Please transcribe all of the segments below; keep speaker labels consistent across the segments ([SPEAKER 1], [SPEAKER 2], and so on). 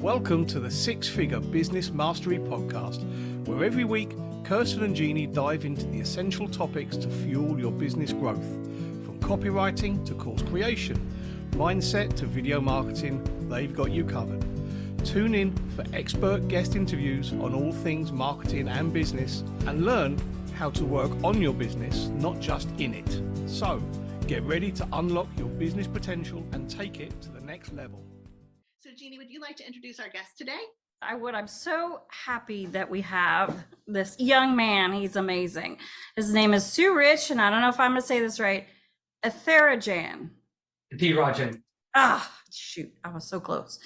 [SPEAKER 1] Welcome to the Six Figure Business Mastery Podcast, where every week Kirsten and Jeannie dive into the essential topics to fuel your business growth. From copywriting to course creation, mindset to video marketing, they've got you covered. Tune in for expert guest interviews on all things marketing and business, and learn how to work on your business, not just in it. So, get ready to unlock your business potential and take it to the next level.
[SPEAKER 2] So Jeannie, would you like to introduce our guest today?
[SPEAKER 3] I would. I'm so happy that we have this young man. He's amazing. His name is Suraj, and I don't know if I'm going to say this right. Ethirajan.
[SPEAKER 4] Ethirajan.
[SPEAKER 3] Shoot. I was so close.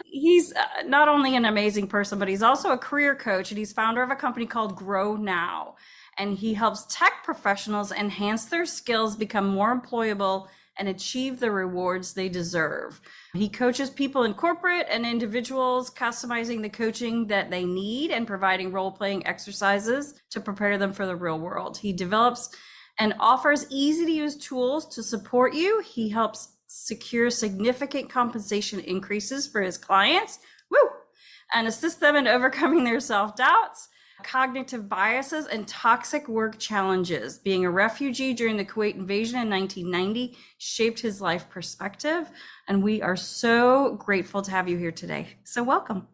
[SPEAKER 3] He's not only an amazing person, but he's also a career coach, and he's founder of a company called GROUNOW. And he helps tech professionals enhance their skills, become more employable, and achieve the rewards they deserve. He coaches people in corporate and individuals, customizing the coaching that they need and providing role-playing exercises to prepare them for the real world. He develops and offers easy-to-use tools to support you. He helps secure significant compensation increases for his clients, and assist them in overcoming their self-doubts, cognitive biases, and toxic work challenges. Being a refugee during the Kuwait invasion in 1990 shaped his life perspective, and we are so grateful to have you here today. So welcome.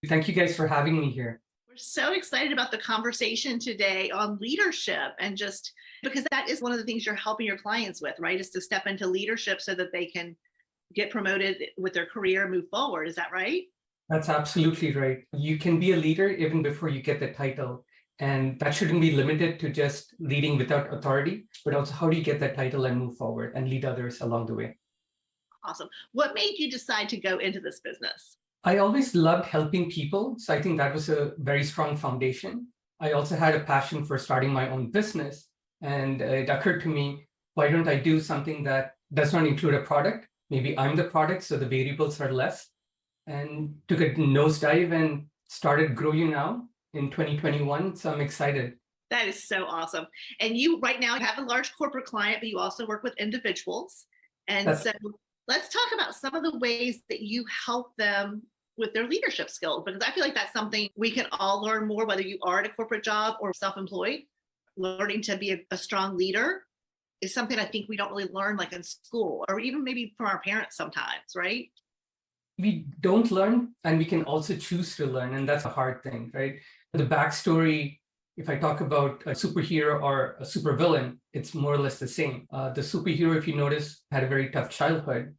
[SPEAKER 4] Thank you guys for having me here.
[SPEAKER 2] We're so excited about the conversation today on leadership, and just because that is one of the things you're helping your clients with, right? Is to step into leadership so that they can get promoted with their career, move forward. Is that right?
[SPEAKER 4] That's absolutely right. You can be a leader even before you get the title. And that shouldn't be limited to just leading without authority, but also how do you get that title and move forward and lead others along the way.
[SPEAKER 2] Awesome. What made you decide to go into this business?
[SPEAKER 4] I always loved helping people. So I think that was a very strong foundation. I also had a passion for starting my own business. And it occurred to me, why don't I do something that does not include a product? Maybe I'm the product, so the variables are less. And took a nosedive and started GROUNOW in 2021. So I'm excited.
[SPEAKER 2] That is so awesome. And you right now have a large corporate client, but you also work with individuals. And so let's talk about some of the ways that you help them with their leadership skills, because I feel like that's something we can all learn more, whether you are at a corporate job or self-employed. Learning to be a strong leader is something I think we don't really learn like in school, or even maybe from our parents sometimes, right?
[SPEAKER 4] We don't learn, and we can also choose to learn. And that's a hard thing, right? The backstory, if I talk about a superhero or a supervillain, it's more or less the same. The superhero, if you notice, had a very tough childhood.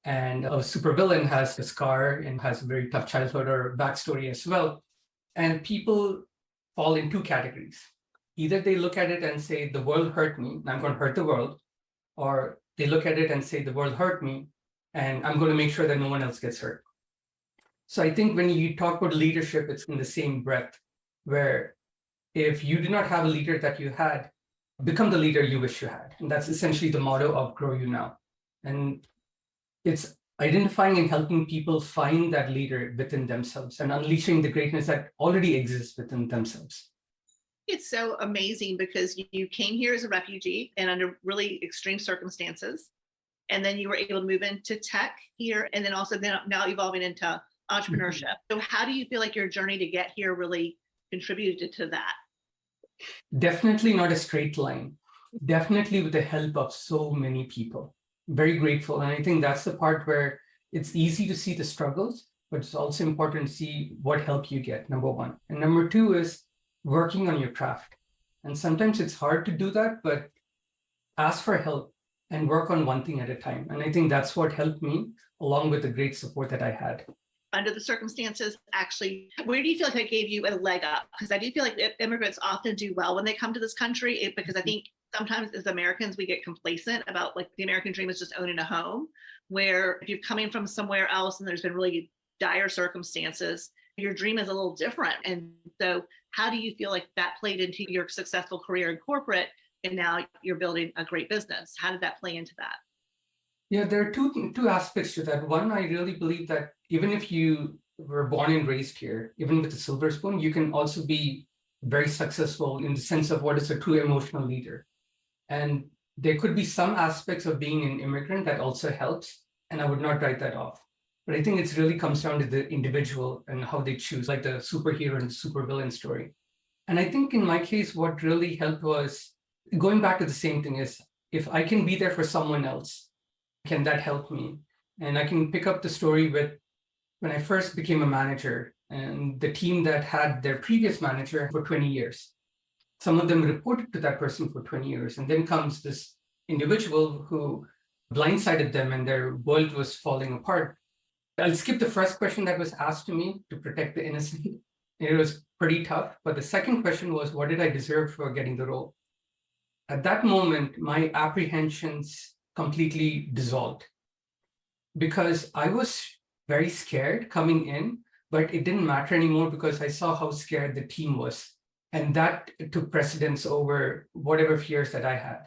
[SPEAKER 4] And a supervillain has a scar and has a very tough childhood or backstory as well. And people fall in two categories. Either they look at it and say, the world hurt me, and I'm going to hurt the world. Or they look at it and say, the world hurt me, and I'm going to make sure that no one else gets hurt. So I think when you talk about leadership, it's in the same breath, where if you do not have a leader that you had, become the leader you wish you had. And that's essentially the motto of GROUNOW. And it's identifying and helping people find that leader within themselves and unleashing the greatness that already exists within themselves.
[SPEAKER 2] It's so amazing because you came here as a refugee and under really extreme circumstances. And then you were able to move into tech here, and then also now evolving into entrepreneurship. So how do you feel like your journey to get here really contributed to that?
[SPEAKER 4] Definitely not a straight line. Definitely with the help of so many people. Very grateful. And I think that's the part where it's easy to see the struggles, but it's also important to see what help you get, number one. And number two is working on your craft. And sometimes it's hard to do that, but ask for help and work on one thing at a time. And I think that's what helped me, along with the great support that I had.
[SPEAKER 2] Under the circumstances, actually, where do you feel like that gave you a leg up? Because I do feel like immigrants often do well when they come to this country, because I think sometimes as Americans, we get complacent about like the American dream is just owning a home, where if you're coming from somewhere else and there's been really dire circumstances, your dream is a little different. And so how do you feel like that played into your successful career in corporate? And now you're building a great business. How did that play into that?
[SPEAKER 4] Yeah, there are two aspects to that. One, I really believe that even if you were born and raised here, even with a silver spoon, you can also be very successful in the sense of what is a true emotional leader. And there could be some aspects of being an immigrant that also helps, and I would not write that off. But I think it really comes down to the individual and how they choose, like the superhero and supervillain story. And I think in my case, what really helped was going back to the same thing is, if I can be there for someone else, can that help me? And I can pick up the story with when I first became a manager and the team that had their previous manager for 20 years. Some of them reported to that person for 20 years. And then comes this individual who blindsided them and their world was falling apart. I'll skip the first question that was asked to me to protect the innocent. It was pretty tough. But the second question was, what did I deserve for getting the role? At that moment, my apprehensions completely dissolved because I was very scared coming in, but it didn't matter anymore because I saw how scared the team was. And that took precedence over whatever fears that I had.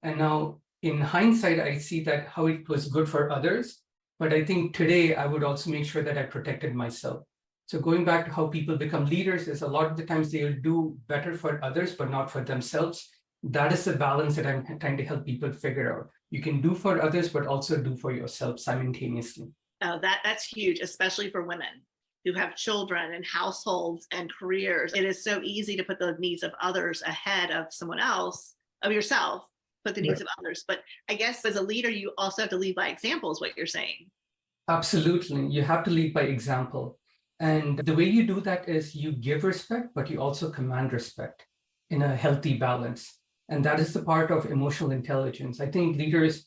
[SPEAKER 4] And now in hindsight, I see that how it was good for others. But I think today I would also make sure that I protected myself. So going back to how people become leaders is a lot of the times they'll do better for others, but not for themselves. That is the balance that I'm trying to help people figure out. You can do for others, but also do for yourself simultaneously.
[SPEAKER 2] Oh, that's huge, especially for women who have children and households and careers. It is so easy to put the needs of others ahead of someone else, of yourself, put the needs of others. But I guess as a leader, you also have to lead by example, is what you're saying.
[SPEAKER 4] Absolutely. You have to lead by example. And the way you do that is you give respect, but you also command respect in a healthy balance. And that is the part of emotional intelligence. I think leaders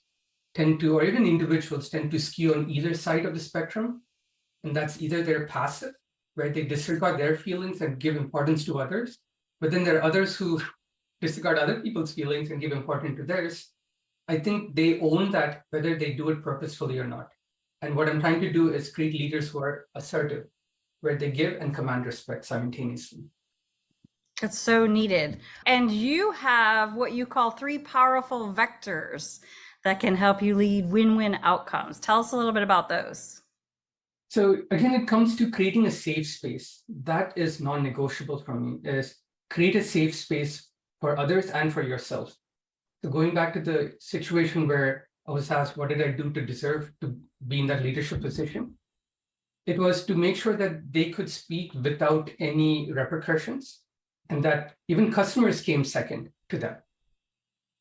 [SPEAKER 4] tend to, or even individuals tend to skew on either side of the spectrum. And that's either they're passive, where they disregard their feelings and give importance to others. But then there are others who disregard other people's feelings and give importance to theirs. I think they own that, whether they do it purposefully or not. And what I'm trying to do is create leaders who are assertive, where they give and command respect simultaneously.
[SPEAKER 3] It's so needed. And you have what you call 3 powerful vectors that can help you lead win-win outcomes. Tell us a little bit about those.
[SPEAKER 4] So again, it comes to creating a safe space. That is non-negotiable for me, is create a safe space for others and for yourself. So going back to the situation where I was asked, what did I do to deserve to be in that leadership position? It was to make sure that they could speak without any repercussions, and that even customers came second to that.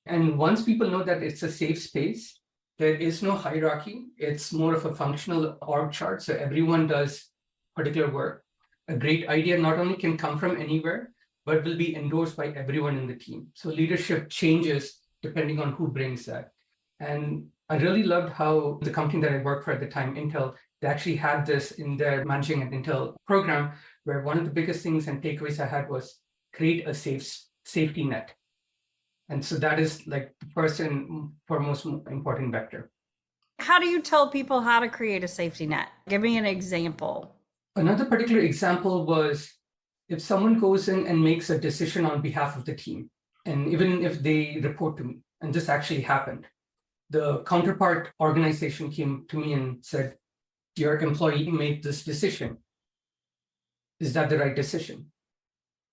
[SPEAKER 4] And once people know that it's a safe space, there is no hierarchy. It's more of a functional org chart. So everyone does particular work. A great idea not only can come from anywhere, but will be endorsed by everyone in the team. So leadership changes depending on who brings that. And I really loved how the company that I worked for at the time, Intel, they actually had this in their Managing at Intel program, where one of the biggest things and takeaways I had was create a safety net. And so that is like the first and foremost important vector.
[SPEAKER 3] How do you tell people how to create a safety net? Give me an example.
[SPEAKER 4] Another particular example was if someone goes in and makes a decision on behalf of the team, and even if they report to me, and this actually happened, the counterpart organization came to me and said, your employee made this decision. Is that the right decision?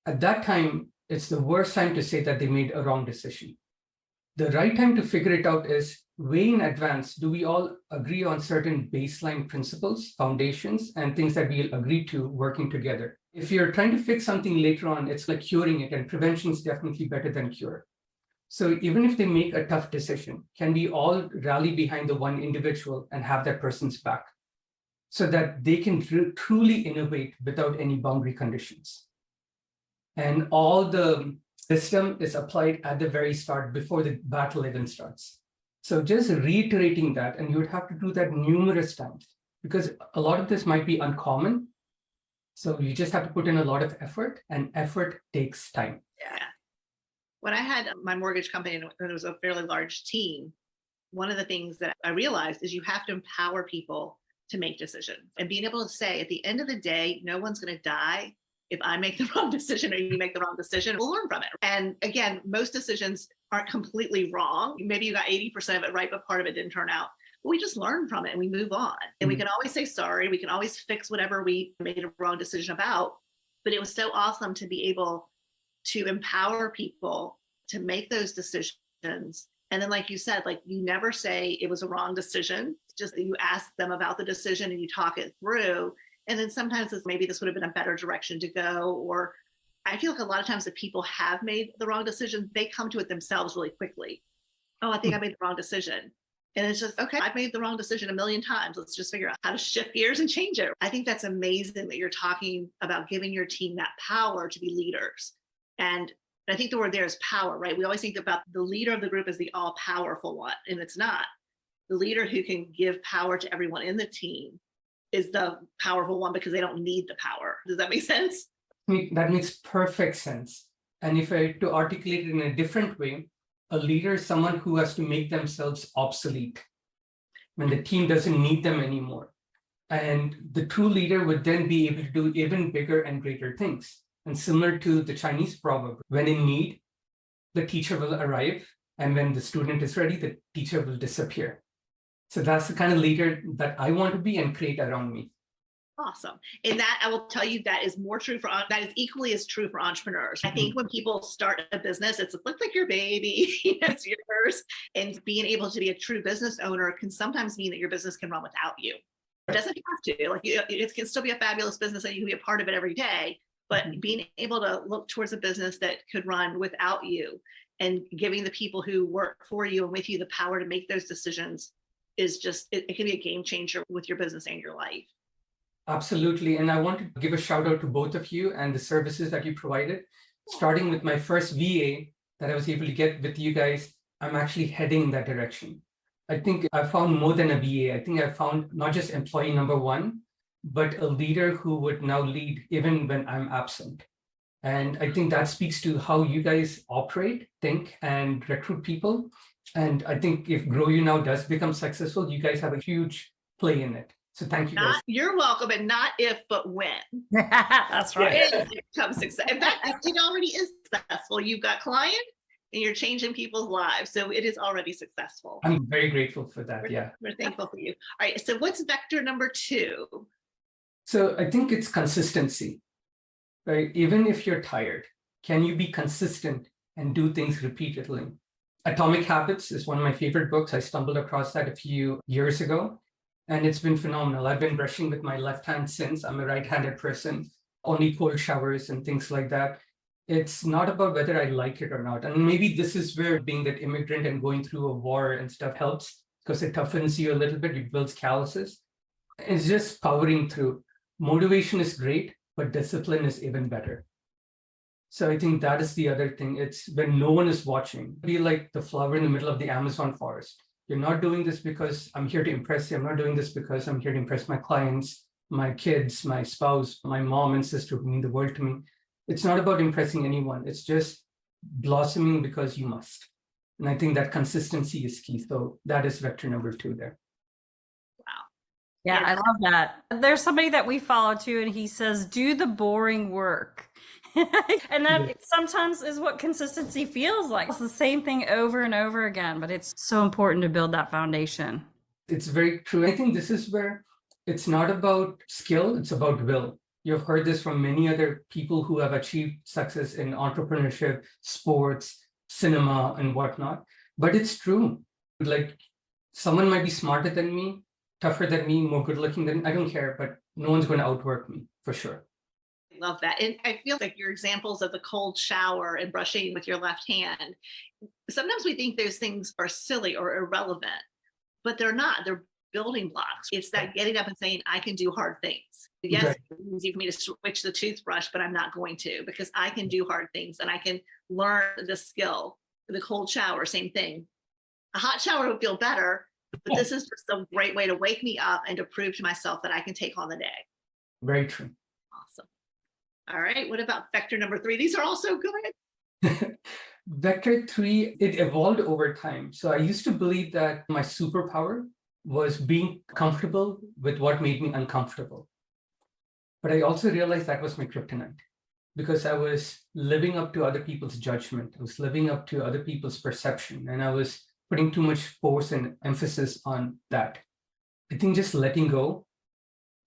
[SPEAKER 4] At that time, it's the worst time to say that they made a wrong decision. The right time to figure it out is way in advance. Do we all agree on certain baseline principles, foundations, and things that we'll agree to working together? If you're trying to fix something later on, it's like curing it, and prevention is definitely better than cure. So even if they make a tough decision, can we all rally behind the one individual and have that person's back so that they can truly innovate without any boundary conditions? And all the system is applied at the very start before the battle even starts. So just reiterating that, and you would have to do that numerous times because a lot of this might be uncommon. So you just have to put in a lot of effort, and effort takes time.
[SPEAKER 2] Yeah. When I had my mortgage company and it was a fairly large team, one of the things that I realized is you have to empower people to make decisions, and being able to say at the end of the day, no one's going to die if I make the wrong decision or you make the wrong decision. We'll learn from it. And again, most decisions aren't completely wrong. Maybe you got 80% of it right, but part of it didn't turn out. But we just learn from it and we move on. And we can always say sorry. We can always fix whatever we made a wrong decision about. But it was so awesome to be able to empower people to make those decisions. And then, like you said, like you never say it was a wrong decision. just that you ask them about the decision and you talk it through. And then sometimes it's maybe this would have been a better direction to go. Or I feel like a lot of times if people have made the wrong decision, they come to it themselves really quickly. Oh, I think I made the wrong decision. And it's just, okay, I've made the wrong decision a million times. Let's just figure out how to shift gears and change it. I think that's amazing that you're talking about giving your team that power to be leaders. And I think the word there is power, right? We always think about the leader of the group as the all powerful one, and it's not. The leader who can give power to everyone in the team is the powerful one because they don't need the power. Does that make sense?
[SPEAKER 4] That makes perfect sense. And if I had to articulate it in a different way, a leader is someone who has to make themselves obsolete when the team doesn't need them anymore. And the true leader would then be able to do even bigger and greater things. And similar to the Chinese proverb, when in need, the teacher will arrive. And when the student is ready, the teacher will disappear. So that's the kind of leader that I want to be and create around me.
[SPEAKER 2] Awesome. And that, I will tell you, that is more true that is equally as true for entrepreneurs. I think when people start a business, it looks like your baby, it's yours. And being able to be a true business owner can sometimes mean that your business can run without you. It doesn't have to. Like, it can still be a fabulous business and you can be a part of it every day. But being able to look towards a business that could run without you and giving the people who work for you and with you the power to make those decisions is just, it can be a game changer with your business and your life.
[SPEAKER 4] Absolutely. And I want to give a shout out to both of you and the services that you provided. Starting with my first VA that I was able to get with you guys, I'm actually heading in that direction. I think I found more than a VA. I think I found not just employee number one, but a leader who would now lead even when I'm absent. And I think that speaks to how you guys operate, think, and recruit people. And I think if GROUNOW does become successful, you guys have a huge play in it. So thank you guys.
[SPEAKER 2] You're welcome, and not if, but when.
[SPEAKER 3] That's right.
[SPEAKER 2] When it becomes success. In fact, it already is successful. You've got clients and you're changing people's lives. So it is already successful.
[SPEAKER 4] I'm very grateful for that.
[SPEAKER 2] We're thankful for you. All right. So what's vector number 2?
[SPEAKER 4] So I think it's consistency, right? Even if you're tired, can you be consistent and do things repeatedly? Atomic Habits is one of my favorite books. I stumbled across that a few years ago, and it's been phenomenal. I've been brushing with my left hand since. I'm a right-handed person, only cold showers and things like that. It's not about whether I like it or not. And maybe this is where being that immigrant and going through a war and stuff helps, because it toughens you a little bit, it builds calluses. It's just powering through. Motivation is great, but discipline is even better. So I think that is the other thing. It's when no one is watching. Be like the flower in the middle of the Amazon forest. You're not doing this because I'm here to impress you. I'm not doing this because I'm here to impress my clients, my kids, my spouse, my mom and sister who mean the world to me. It's not about impressing anyone. It's just blossoming because you must. And I think that consistency is key. So that is vector number 2 there.
[SPEAKER 3] Yeah, I love that. There's somebody that we follow too, and he says, do the boring work. And that sometimes is what consistency feels like. It's the same thing over and over again, but it's so important to build that foundation.
[SPEAKER 4] It's very true. I think this is where it's not about skill, it's about will. You've heard this from many other people who have achieved success in entrepreneurship, sports, cinema, and whatnot. But it's true. Like, someone might be smarter than me, tougher than me, more good looking than me. I don't care, but no one's going to outwork me for sure.
[SPEAKER 2] I love that. And I feel like your examples of the cold shower and brushing with your left hand, sometimes we think those things are silly or irrelevant, but they're not. They're building blocks. It's that getting up and saying, I can do hard things. Yes,
[SPEAKER 4] Right.
[SPEAKER 2] it's easy for me to switch the toothbrush, but I'm not going to, because I can do hard things and I can learn the skill. The cold shower, same thing. A hot shower would feel better, but this is just a great way to wake me up and to prove to myself that I can take on the day.
[SPEAKER 4] Very true.
[SPEAKER 2] Awesome. All right. What about vector number 3? These are all so good.
[SPEAKER 4] Vector 3, it evolved over time. So I used to believe that my superpower was being comfortable with what made me uncomfortable. But I also realized that was my kryptonite, because I was living up to other people's judgment. I was living up to other people's perception, and I was putting too much force and emphasis on that. I think just letting go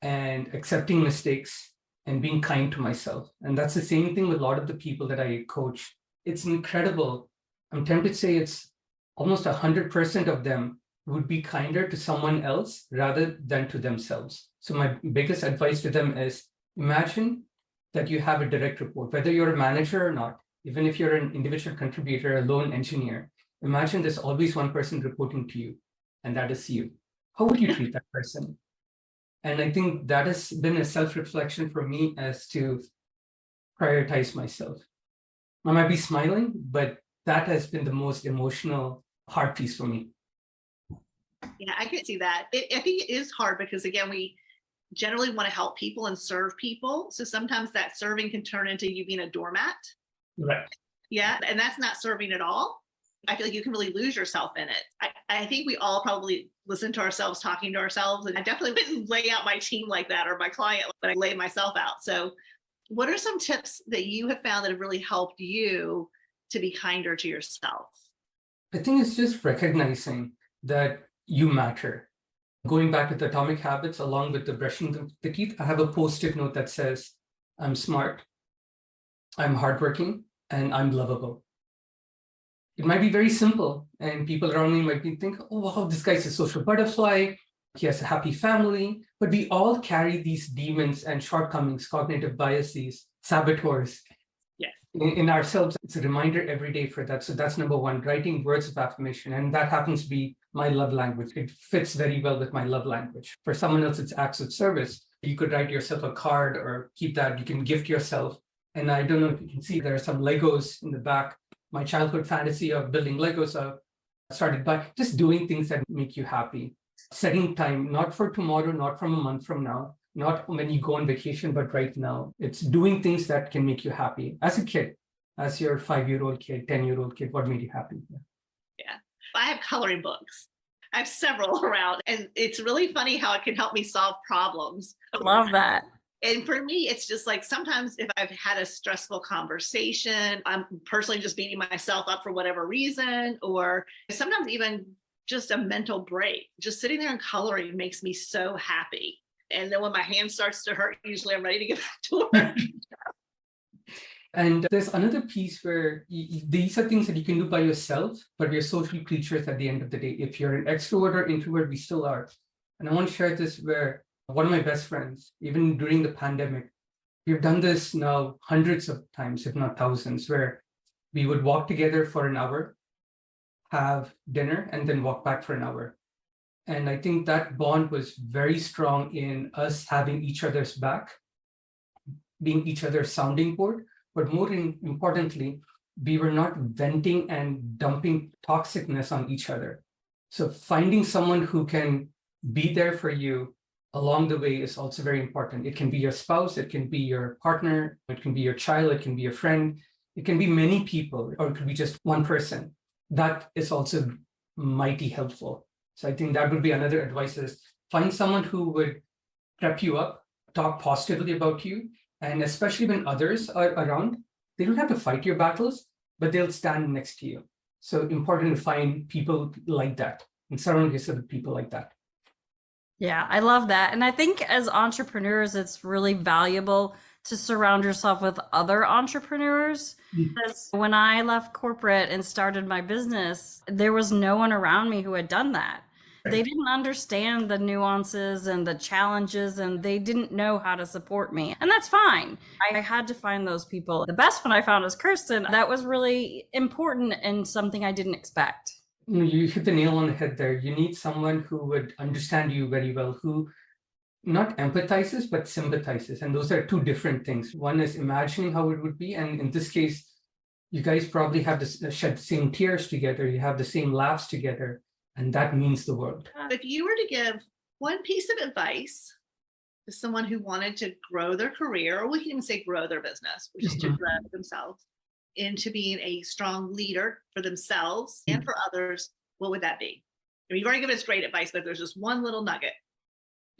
[SPEAKER 4] and accepting mistakes and being kind to myself. And that's the same thing with a lot of the people that I coach. It's incredible. I'm tempted to say it's almost 100% of them would be kinder to someone else rather than to themselves. So my biggest advice to them is, imagine that you have a direct report, whether you're a manager or not, even if you're an individual contributor, a lone engineer, imagine there's always one person reporting to you, and that is you. How would you treat that person? And I think that has been a self-reflection for me as to prioritize myself. I might be smiling, but that has been the most emotional hard piece for me.
[SPEAKER 2] Yeah, I can see that. I think it is hard because, again, we generally want to help people and serve people. So sometimes that serving can turn into you being a doormat.
[SPEAKER 4] Right.
[SPEAKER 2] Yeah, and that's not serving at all. I feel like you can really lose yourself in it. I think we all probably listen to ourselves talking to ourselves. And I definitely wouldn't lay out my team like that or my client, but I lay myself out. So what are some tips that you have found that have really helped you to be kinder to yourself?
[SPEAKER 4] I think it's just recognizing that you matter. Going back to the atomic habits, along with the brushing the teeth, I have a post-it note that says, I'm smart, I'm hardworking, and I'm lovable. It might be very simple, and people around me might be thinking, oh, wow, this guy's a social butterfly, he has a happy family, but we all carry these demons and shortcomings, cognitive biases, saboteurs in ourselves. It's a reminder every day for that. So that's number one, writing words of affirmation. And that happens to be my love language. It fits very well with my love language. For someone else, it's acts of service. You could write yourself a card or keep that. You can gift yourself. And I don't know if you can see, there are some Legos in the back. My childhood fantasy of building Legos started by just doing things that make you happy. Setting time, not for tomorrow, not from a month from now, not when you go on vacation, but right now. It's doing things that can make you happy. As a kid, as your 5-year-old kid, 10-year-old kid, what made you happy?
[SPEAKER 2] Yeah. I have coloring books. I have several around, and it's really funny how it can help me solve problems.
[SPEAKER 3] Love that.
[SPEAKER 2] And for me, it's just like sometimes if I've had a stressful conversation, I'm personally just beating myself up for whatever reason, or sometimes even just a mental break. Just sitting there and coloring makes me so happy. And then when my hand starts to hurt, usually I'm ready to get back to work.
[SPEAKER 4] And there's another piece where these are things that you can do by yourself, but we're social creatures at the end of the day. If you're an extrovert or introvert, we still are. And I want to share this where one of my best friends, even during the pandemic, we've done this now hundreds of times, if not thousands, where we would walk together for an hour, have dinner, and then walk back for an hour. And I think that bond was very strong in us having each other's back, being each other's sounding board. But more importantly, we were not venting and dumping toxicness on each other. So finding someone who can be there for you along the way is also very important. It can be your spouse, it can be your partner, it can be your child, it can be a friend, it can be many people, or it could be just one person. That is also mighty helpful. So I think that would be another advice is find someone who would prep you up, talk positively about you, and especially when others are around, they don't have to fight your battles, but they'll stand next to you. So important to find people like that and surround yourself with people like that.
[SPEAKER 3] Yeah, I love that. And I think as entrepreneurs, it's really valuable to surround yourself with other entrepreneurs. Because when I left corporate and started my business, there was no one around me who had done that. They didn't understand the nuances and the challenges, and they didn't know how to support me. And that's fine. I had to find those people. The best one I found was Kirsten. That was really important and something I didn't expect.
[SPEAKER 4] You hit the nail on the head there. You need someone who would understand you very well, who not empathizes, but sympathizes. And those are two different things. One is imagining how it would be. And in this case, you guys probably have to shed the same tears together. You have the same laughs together. And that means the world.
[SPEAKER 2] If you were to give one piece of advice to someone who wanted to grow their career, or we can even say grow their business, which is to grow themselves into being a strong leader for themselves and for others, what would that be? I mean, you've already given us great advice, but there's just one little nugget.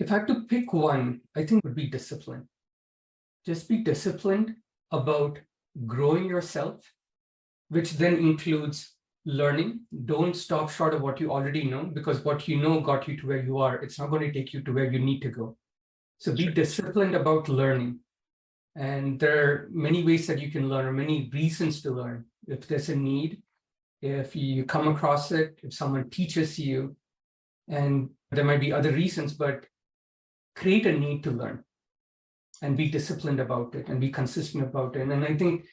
[SPEAKER 4] If I had to pick one, I think it would be discipline. Just be disciplined about growing yourself, which then includes learning. Don't stop short of what you already know, because what you know got you to where you are. It's not going to take you to where you need to go. So be disciplined about learning. And there are many ways that you can learn, or many reasons to learn. If there's a need, if you come across it, if someone teaches you, And there might be other reasons, but create a need to learn and be disciplined about it and be consistent about it. And I think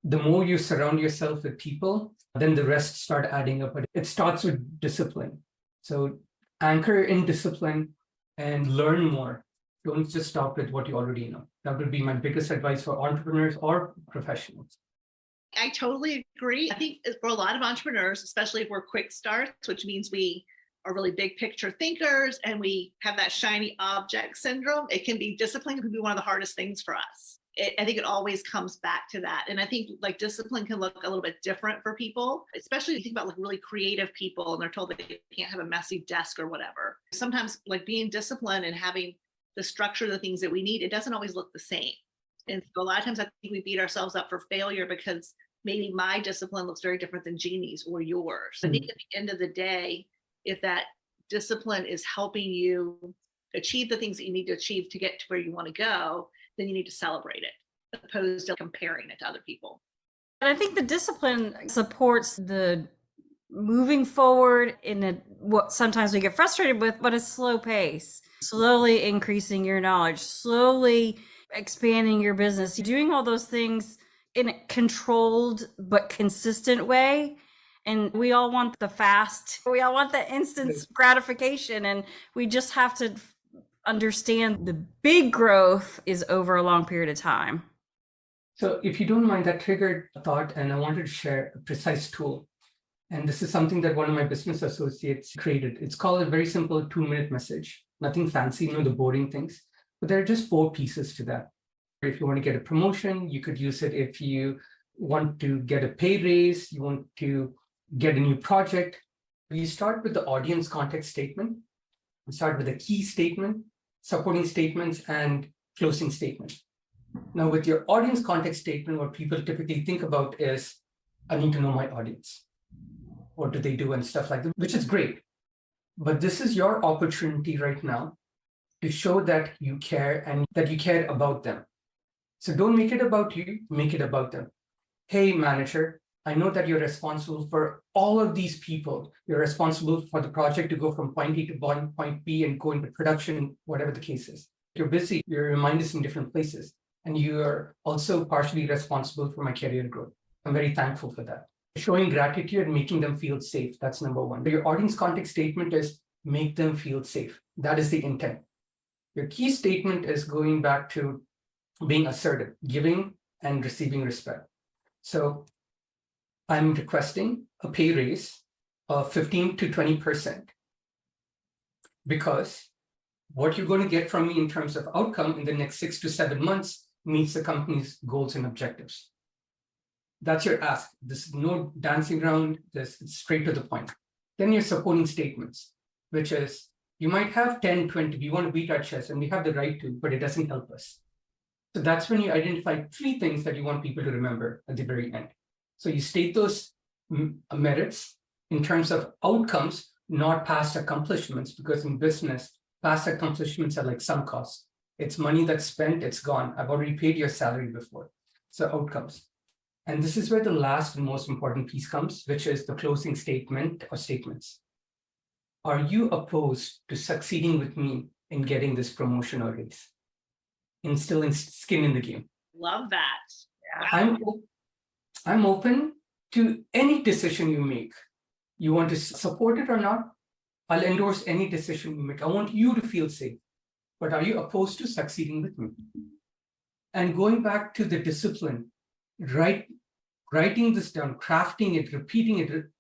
[SPEAKER 4] the more you surround yourself with people, then the rest start adding up. But it starts with discipline. So anchor in discipline and learn more. Don't just stop with what you already know. That would be my biggest advice for entrepreneurs or professionals.
[SPEAKER 2] I totally agree. I think for a lot of entrepreneurs, especially if we're quick starts, which means we are really big picture thinkers and we have that shiny object syndrome, it can be discipline can be one of the hardest things for us. I think it always comes back to that. And I think like discipline can look a little bit different for people, especially if you think about like really creative people and they're told that they can't have a messy desk or whatever. Sometimes like being disciplined and having the structure of the things that we need, it doesn't always look the same. And so a lot of times I think we beat ourselves up for failure because maybe my discipline looks very different than Jeannie's or yours. I think at the end of the day, if that discipline is helping you achieve the things that you need to achieve to get to where you want to go, then you need to celebrate it, opposed to comparing it to other people.
[SPEAKER 3] And I think the discipline supports the moving forward in what sometimes we get frustrated with, but a slow pace, slowly increasing your knowledge, slowly expanding your business, doing all those things in a controlled but consistent way. And we all want the fast, we all want the instant gratification. And we just have to understand the big growth is over a long period of time.
[SPEAKER 4] So if you don't mind, that triggered a thought, and I wanted to share a precise tool. And this is something that one of my business associates created. It's called a very simple 2-minute message, nothing fancy, the boring things, but there are just 4 pieces to that. If you want to get a promotion, you could use it. If you want to get a pay raise, you want to get a new project, you start with the audience context statement. You start with a key statement, supporting statements, and closing statement. Now, with your audience context statement, what people typically think about is, I need to know my audience. What do they do and stuff like that, which is great. But this is your opportunity right now to show that you care and that you care about them. So don't make it about you, make it about them. Hey, manager, I know that you're responsible for all of these people. You're responsible for the project to go from point A to point B and go into production, whatever the case is. You're busy, your mind is in different places. And you are also partially responsible for my career growth. I'm very thankful for that. Showing gratitude and making them feel safe. That's number one. Your audience context statement is make them feel safe. That is the intent. Your key statement is going back to being assertive, giving and receiving respect. So I'm requesting a pay raise of 15 to 20% because what you're going to get from me in terms of outcome in the next 6 to 7 months meets the company's goals and objectives. That's your ask. This is no dancing around, this is straight to the point. Then your supporting statements, which is you might have 10, 20, we want to beat our chest and we have the right to, but it doesn't help us. So that's when you identify 3 things that you want people to remember at the very end. So you state those merits in terms of outcomes, not past accomplishments, because in business, past accomplishments are like sunk costs. It's money that's spent, it's gone. I've already paid your salary before. So outcomes. And this is where the last and most important piece comes, which is the closing statement or statements. Are you opposed to succeeding with me in getting this promotion or raise? Instilling skin in the game.
[SPEAKER 2] Love that. Wow.
[SPEAKER 4] I'm open to any decision you make. You want to support it or not? I'll endorse any decision you make. I want you to feel safe. But are you opposed to succeeding with me? And going back to the discipline, writing this down, crafting it, repeating it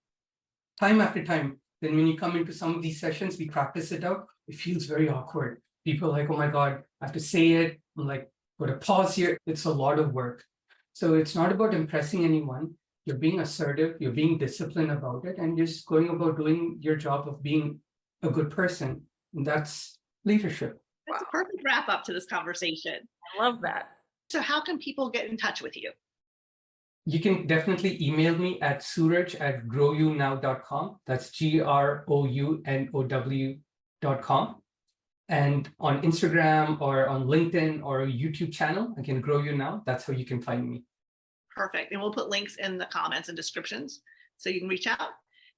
[SPEAKER 4] time after time. Then when you come into some of these sessions, we practice it out. It feels very awkward. People are like, oh my God, I have to say it. I'm like, got to pause here. It's a lot of work. So it's not about impressing anyone. You're being assertive, you're being disciplined about it, and just going about doing your job of being a good person. And that's leadership.
[SPEAKER 2] That's a perfect wrap up to this conversation.
[SPEAKER 3] I love that.
[SPEAKER 2] So how can people get in touch with you?
[SPEAKER 4] You can definitely email me at suraj@growunow.com. That's GROUNOW.com. And on Instagram or on LinkedIn or a YouTube channel, I can Grow You Now. That's how you can find me.
[SPEAKER 2] Perfect. And we'll put links in the comments and descriptions so you can reach out.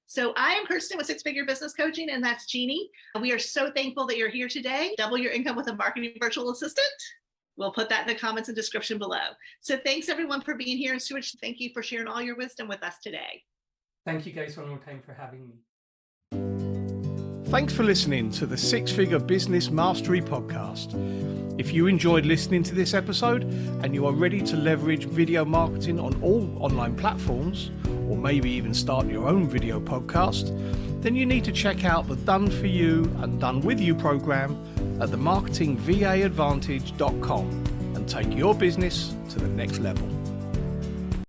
[SPEAKER 2] So I am Kirsten with Six Figure Business Coaching, and that's Jeannie. We are so thankful that you're here today. Double your income with a marketing virtual assistant. We'll put that in the comments and description below. So thanks everyone for being here. And Suraj, thank you for sharing all your wisdom with us today.
[SPEAKER 4] Thank you guys one more time for having me.
[SPEAKER 1] Thanks for listening to the Six Figure Business Mastery Podcast. If you enjoyed listening to this episode and you are ready to leverage video marketing on all online platforms, or maybe even start your own video podcast, then you need to check out the Done For You and Done With You program at themarketingvaadvantage.com and take your business to the next level.